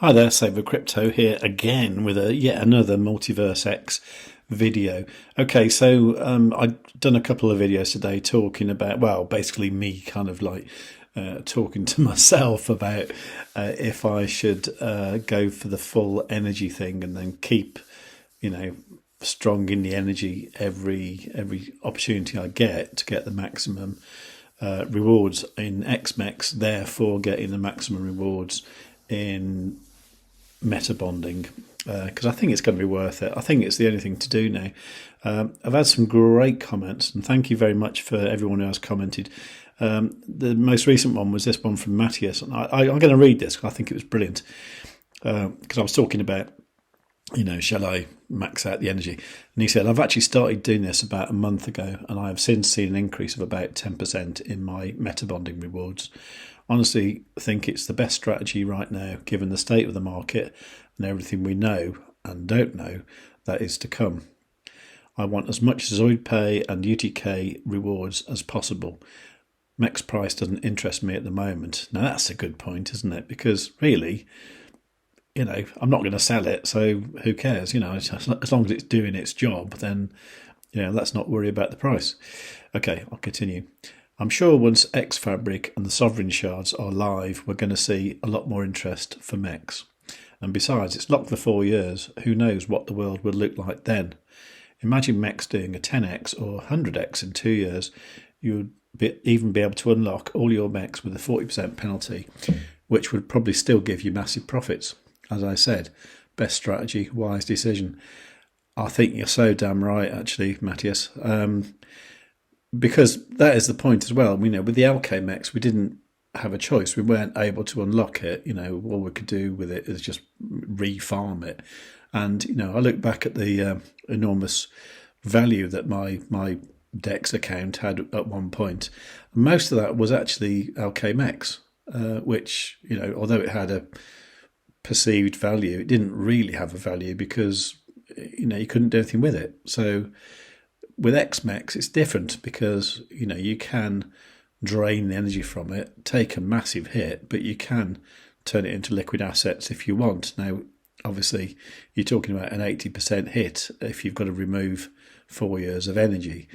Hi there, savewith.crypto here again with yet another MultiversX video. Okay, so I've done a couple of videos today talking about, well, basically me kind of like talking to myself about if I should go for the full energy thing and then keep, strong in the energy every opportunity I get to get the maximum rewards in XMEX, therefore getting the maximum rewards in meta bonding, because I think it's going to be worth it. I think it's the only thing to do now. I've had some great comments, and thank you very much for everyone who has commented. The most recent one was this one from Matthias, and I'm going to read this because I think it was brilliant, because I was talking about, shall I max out the energy? And he said, I've actually started doing this about a month ago, and I have since seen an increase of about 10% in my meta bonding rewards. Honestly, think it's the best strategy right now, given the state of the market and everything we know and don't know that is to come. I want as much ZoidPay and UTK rewards as possible. MEX price doesn't interest me at the moment. Now that's a good point, isn't it? Because really, I'm not going to sell it, so who cares? As long as it's doing its job, then, let's not worry about the price. Okay, I'll continue. I'm sure once X Fabric and the Sovereign shards are live, we're going to see a lot more interest for MEX. And besides, it's locked for 4 years. Who knows what the world will look like then? Imagine MEX doing a 10x or 100x in 2 years. You would even be able to unlock all your MEX with a 40% penalty, which would probably still give you massive profits. As I said, best strategy, wise decision. I think you're so damn right, actually, Matthias. Because that is the point as well. With the LKMX, we didn't have a choice. We weren't able to unlock it. All we could do with it is just re-farm it. And, I look back at the enormous value that my DEX account had at one point. Most of that was actually LKMX, which, although it had a perceived value, it didn't really have a value because, you couldn't do anything with it. So with XMEX, it's different because, you can drain the energy from it, take a massive hit, but you can turn it into liquid assets if you want. Now, obviously, you're talking about an 80% hit if you've got to remove 4 years of energy.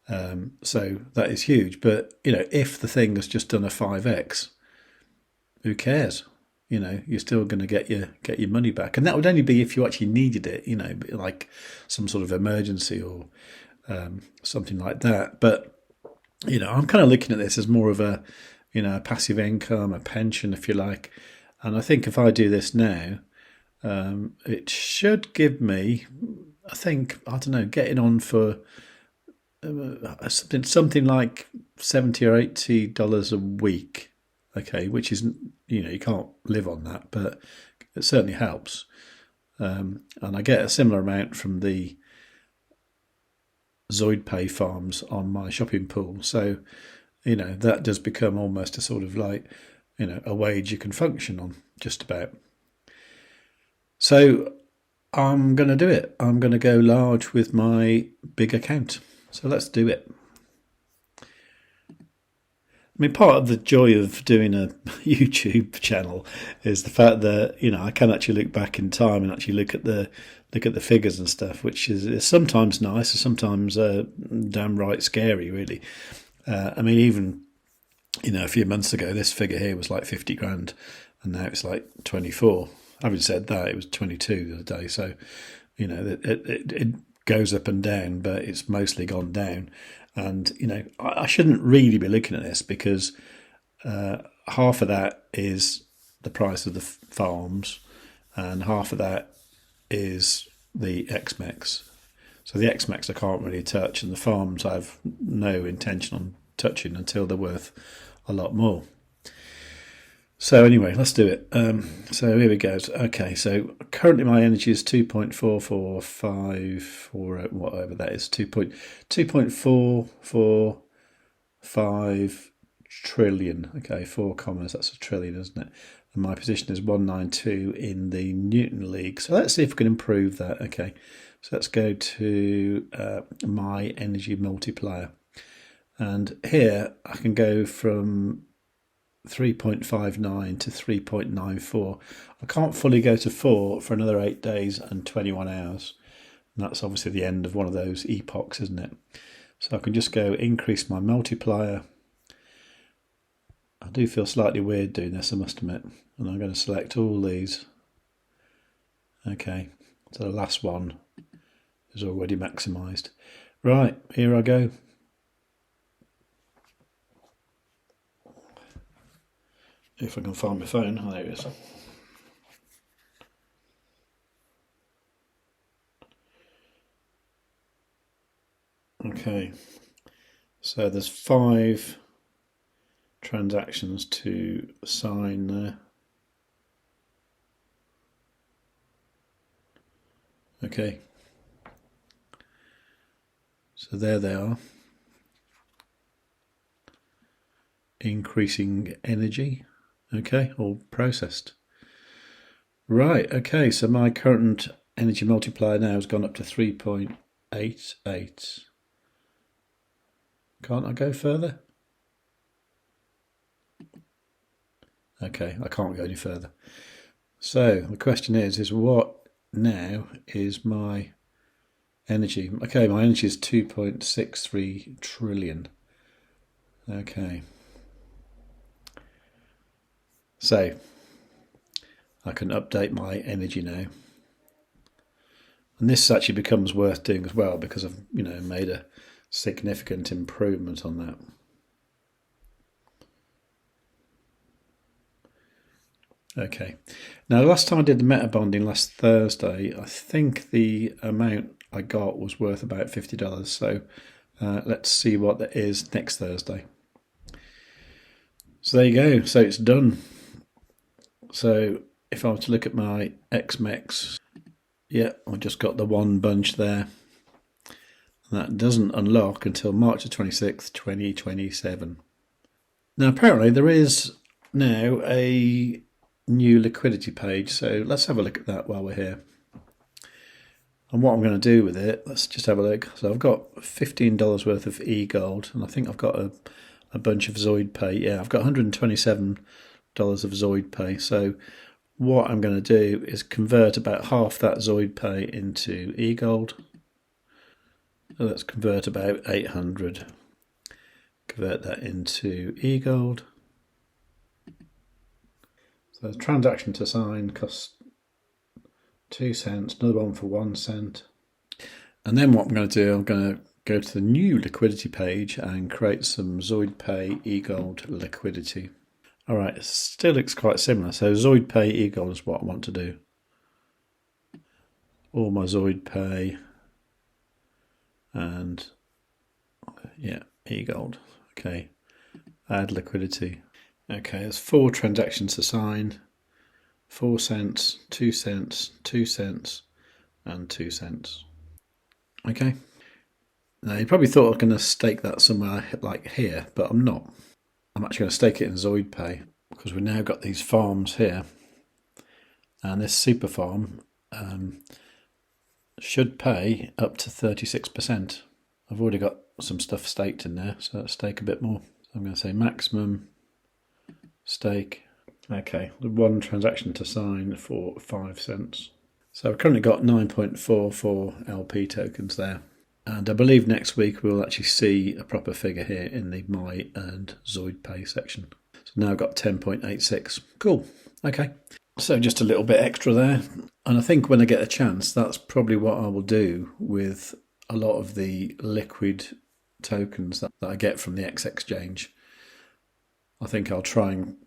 So that is huge. But, if the thing has just done a 5x, who cares? You're still going to get your money back. And that would only be if you actually needed it, like some sort of emergency or something like that. But, I'm kind of looking at this as more of a, passive income, a pension, if you like. And I think if I do this now, it should give me, getting on for something like $70 or $80 a week. Okay, which isn't, you can't live on that, but it certainly helps. And I get a similar amount from the ZoidPay farms on my shopping pool. So, that does become almost a sort of like, a wage you can function on, just about. So I'm going to do it. I'm going to go large with my big account. So let's do it. Part of the joy of doing a YouTube channel is the fact that I can actually look back in time and actually look at the figures and stuff, which is sometimes nice, sometimes damn right scary, really. Even a few months ago, this figure here was like 50 grand, and now it's like 24. Having said that, it was 22 the other day, so it goes up and down, but it's mostly gone down. And, I shouldn't really be looking at this because half of that is the price of the farms and half of that is the XMEX. So the XMEX I can't really touch, and the farms I have no intention on touching until they're worth a lot more. So anyway, let's do it. So here we go. Okay, so currently my energy is 2.445 or whatever that is, 2.445 trillion. Okay, 4 commas, that's a trillion, isn't it? And my position is 192 in the Newton League. So let's see if we can improve that. Okay, so let's go to my energy multiplier. And here I can go from 3.59 to 3.94. I can't fully go to 4 for another 8 days and 21 hours. And that's obviously the end of one of those epochs, isn't it? So I can just go increase my multiplier. I do feel slightly weird doing this, I must admit. And I'm going to select all these. Okay, so the last one is already maximised. Right, here I go. If I can find my phone. Oh, there it is. Okay, so there's 5 transactions to sign there. Okay, so there they are. Increasing energy. Okay, all processed. Right, okay, so my current energy multiplier now has gone up to 3.88. Can't I go further? Okay, I can't go any further. So the question is what now is my energy? Okay, my energy is 2.63 trillion. Okay. So I can update my energy now. And this actually becomes worth doing as well because I've, made a significant improvement on that. Okay. Now, the last time I did the meta bonding last Thursday, I think the amount I got was worth about $50. So let's see what that is next Thursday. So there you go. So it's done. So if I were to look at my XMEX, yeah, I've just got the one bunch there. And that doesn't unlock until March the 26th, 2027. Now, apparently there is now a new liquidity page. So let's have a look at that while we're here. And what I'm going to do with it, let's just have a look. So I've got $15 worth of e-gold, and I think I've got a bunch of ZoidPay. Yeah, I've got $127 of ZoidPay. So what I'm going to do is convert about half that ZoidPay into e-gold. So let's convert about 800. Convert that into e-gold. So the transaction to sign costs 2 cents, another one for 1 cent. And then what I'm going to do, I'm going to go to the new liquidity page and create some ZoidPay e-gold liquidity. All right, it still looks quite similar. So ZoidPay e-gold is what I want to do. All my ZoidPay and yeah, e-gold. Okay, add liquidity. Okay, there's 4 transactions to sign. 4 cents, 2 cents, 2 cents, and 2 cents. Okay. Now you probably thought I was going to stake that somewhere like here, but I'm not. I'm actually going to stake it in ZoidPay because we've now got these farms here, and this super farm should pay up to 36%. I've already got some stuff staked in there, so let's stake a bit more. So I'm going to say maximum stake. Okay, 1 transaction to sign for 5 cents. So I've currently got 9.44 LP tokens there. And I believe next week we'll actually see a proper figure here in the My Earned ZoidPay section. So now I've got 10.86. Cool. Okay. So just a little bit extra there. And I think when I get a chance, that's probably what I will do with a lot of the liquid tokens that I get from the xExchange. I think I'll try and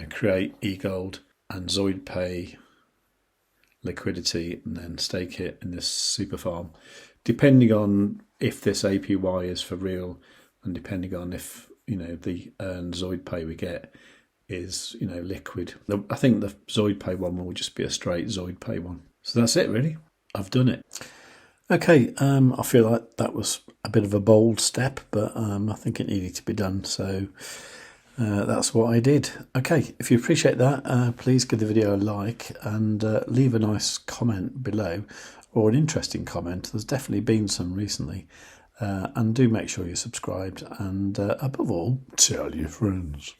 create e-gold and ZoidPay liquidity and then stake it in this super farm, depending on if this APY is for real and depending on if the earned ZoidPay we get is liquid. I think the ZoidPay one will just be a straight ZoidPay one. So that's it really. I've done it. Okay, I feel like that was a bit of a bold step, but I think it needed to be done. So that's what I did. Okay, if you appreciate that, please give the video a like and leave a nice comment below, or an interesting comment. There's definitely been some recently. And do make sure you're subscribed, and above all, tell your friends.